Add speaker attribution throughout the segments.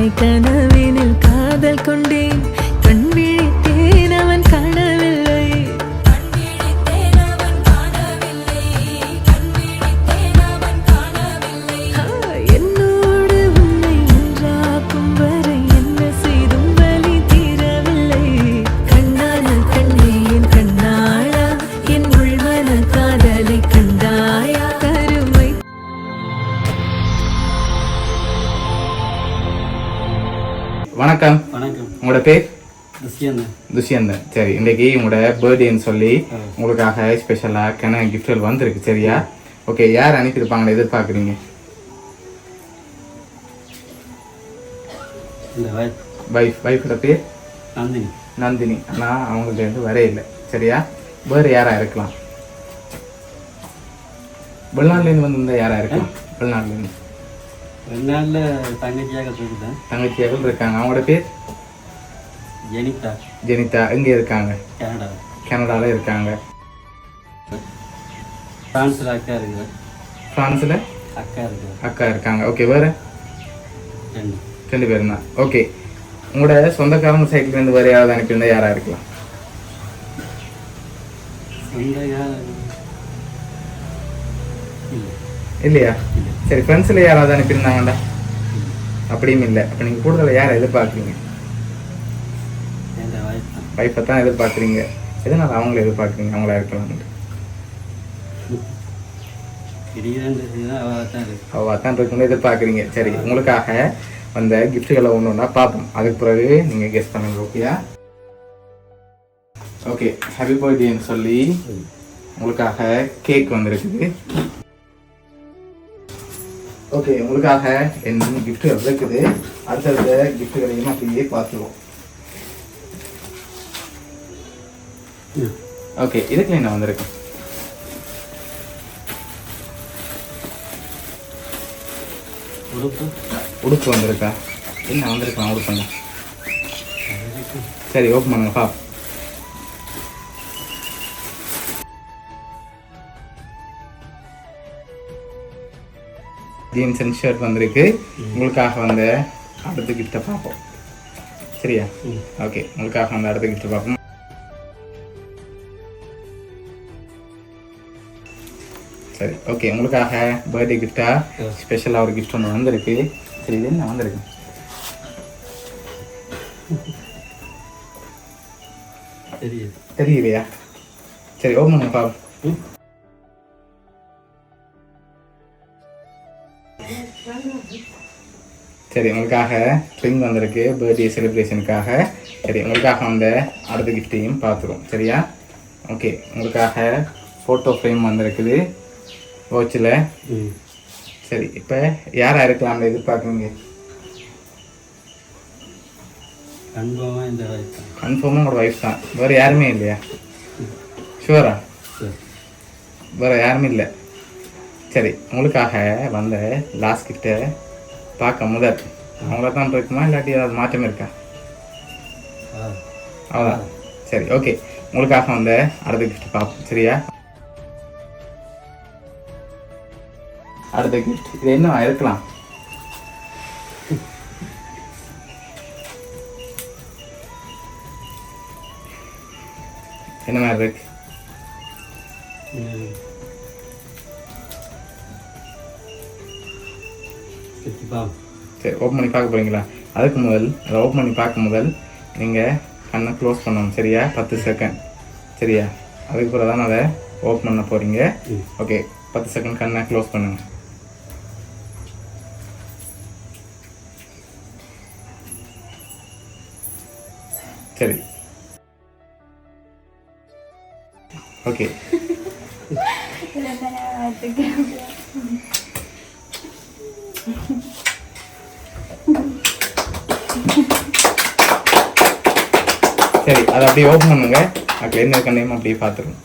Speaker 1: கருமை கனவினில் காதல் கொண்டேன் கண் விழித்தேன் அவன் காணவில்லை என்னோடு உன்னை ஒன்றாக்கும் வரை என்ன செய்தும் வலி தீரவில்லை கண்ணான கண்ணே என் கண்ணாளா என் உள்மன காதலை கண்டாயா கருமை.
Speaker 2: வணக்கம்.
Speaker 3: வணக்கம்.
Speaker 2: உங்களோட பேர்?
Speaker 3: துஷ்யந்தன்.
Speaker 2: சரி, இன்றைக்கு உங்களோட பர்த்டேன்னு சொல்லி உங்களுக்காக ஸ்பெஷலாக கன கிஃப்ட்கள் வந்திருக்கு. சரியா? ஓகே, யார் அனுப்பியிருப்பாங்கன்னு எதிர்பார்க்குறீங்க? வைஃபோட பேர் நந்தினி. ஆனால் அவங்கள்ட்ட இருந்து வரே இல்லை. சரியா? வேறு யாராக இருக்கலாம்? வெளிநாட்டிலேருந்து வந்திருந்தா யாராக இருக்கலாம்? வெளிநாட்டிலேருந்து தங்கச்சியாக இருக்காங்க. அவங்களோட பேர் ஜெனிதா. எங்கே இருக்காங்க? கனடாவில் இருக்காங்க. ஃப்ரான்ஸில் அக்கா இருக்காங்க. ஓகே, வேறு 2 பேர் தான். ஓகே, உங்களோட சொந்தக்காரங்க சைட்லேருந்து வேறு யாராவது அனுப்பியிருந்தா யாராக இருக்கலாம்? இல்லையா? சரி, ஃப்ரெண்ட்ஸில் யாராவது அனுப்பியிருந்தாங்கண்டா? அப்படியும் இல்லை. அப்போ நீங்கள் கூடுதலாக யாரை எதிர்பார்க்குறீங்க? வைஃபை தான் எதிர்பார்க்குறீங்க. எதனால் அவங்கள எதிர்பார்க்குறீங்க? அவங்களா இருக்கலாம்னு அவள் தான் இருக்குன்னு எதிர்பார்க்குறீங்க. சரி, உங்களுக்காக வந்த கிஃப்ட்டுகளை ஒன்று ஒன்றா பார்ப்போம். அதுக்கு பிறகு நீங்கள் கெஸ் பண்ணுங்க. ஓகேயா? ஓகே, ஹாப்பி பர்த்டேன்னு சொல்லி உங்களுக்காக கேக் வந்துருக்குது. ஓகே, உங்களுக்காக என்ன கிஃப்ட்டுகள் இருக்குது. அடுத்தடுத்த கிஃப்ட்டுகளையும் அப்படியே பார்த்துருவோம். ஓகே, இதுக்கு என்ன வந்திருக்கு? உடுப்பு வந்திருக்கா? என்ன வந்திருக்கா உடுப்புங்க? சரி, ஓப்பன் பண்ணுங்க பாப். ஜீன்ஸ் அண்ட் ஷர்ட் வந்திருக்கு. உங்களுக்காக வந்து அடுத்த கிஃப்ட்டை பார்ப்போம். சரியா? ஓகே, உங்களுக்காக வந்து அடுத்த கிஃப்ட்டை பார்ப்போம். சரி, ஓகே, உங்களுக்காக பர்த்டே கிஃப்டாக ஸ்பெஷலாக ஒரு கிஃப்ட் ஒன்று வந்திருக்கு. சரி, இது என்ன வந்திருக்கு? தெரியலையா? சரி, ஓப்பன் பண்ணுங்க பாப்போம். சரி, உங்களுக்காக ட்ரிங் வந்திருக்கு பர்த்டே செலிப்ரேஷனுக்காக. சரி, உங்களுக்காக வந்து அடுத்த கிஃப்டையும் பார்த்துருவோம். சரியா? ஓகே, உங்களுக்காக ஃபோட்டோ ஃப்ரேம் வந்திருக்குது வாட்சில். சரி, இப்போ யாராக இருக்கலாம்னு எதிர்பார்க்குறீங்க? கன்ஃபார்மாக உங்களோட ஒய்ஃப் தான். வேறு யாருமே இல்லையா? ஷுவரா? வேறு யாருமே இல்லை. சரி, உங்களுக்காக வந்த லாஸ்ட் கிஃப்ட்டை பார்க்க முதல் அவங்கள தான் இருக்குமா இல்லாட்டி ஏதாவது மாற்றம் இருக்கா? அவ்வளோதான். சரி, ஓகே, உங்களுக்காக வந்த அடுத்த கிஃப்ட் பார்ப்போம். சரியா? அடுத்த கிஃப்ட் இது என்ன இருக்கலாம்? என்ன மாதிரி இருக்கு? சரி, ஓப்பன் பண்ணி பார்க்க போறீங்களா? அதுக்கு முதல் அதை ஓப்பன் பண்ணி பார்க்க முதல் நீங்கள் கண்ணை க்ளோஸ் பண்ணணும். சரியா? 10 செகண்ட். சரியா? அதுக்கு பிறகு தான் அதை ஓப்பன் பண்ண போகிறீங்க. ஓகே, 10 செகண்ட் கண்ணை க்ளோஸ் பண்ணுங்க. சரி, ஓகே. சரி, அதை அப்படியே ஓப்பன் பண்ணுங்க. அதுக்கு என்ன கண்ணையும் அப்படியே பார்த்துருங்க.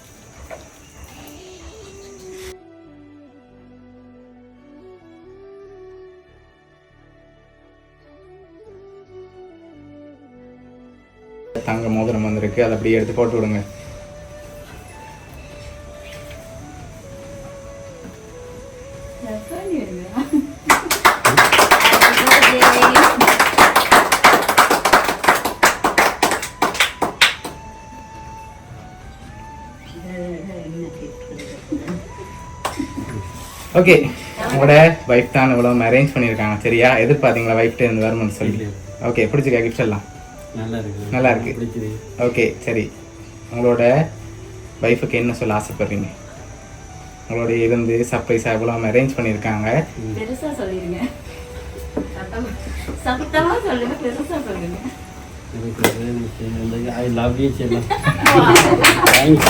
Speaker 2: தங்க மோதிரம் வந்திருக்கு. அதை அப்படியே எடுத்து போட்டு விடுங்க. ஓகே, உங்களோட வைஃப் தான் இவ்வளோ அரேஞ்ச் பண்ணியிருக்காங்க சரியா? எதிர்பார்த்தீங்களா வைஃப்டே இருந்து வருமானு சொல்லி? ஓகே, பிடிச்சிருக்கா கிஃப்ட் எல்லாம்? நல்லா இருக்கு. ஓகே சரி, உங்களோட வைஃபுக்கு என்ன சொல்ல ஆசைப்படுறீங்க? உங்களோட இருந்து சர்ப்ரைஸாக இவ்வளோ அரேஞ்ச் பண்ணியிருக்காங்க.
Speaker 4: பெருசா சொல்லிருங்க, சத்தமா சொல்லுங்க, பெருசா சொல்லுங்க.
Speaker 3: I love you, Chela. Thanks.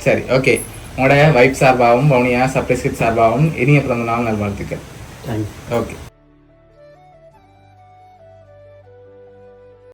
Speaker 2: சரி ஓகே, உங்களோட வைஃப் சார்பாகவும் வவுனியா சர்ப்ரைஸ் கிட் சார்பாகவும் இனிய பிறந்த நாள் நல்வாழ்த்துக்கள்.
Speaker 3: Thanks.
Speaker 2: ஓகே.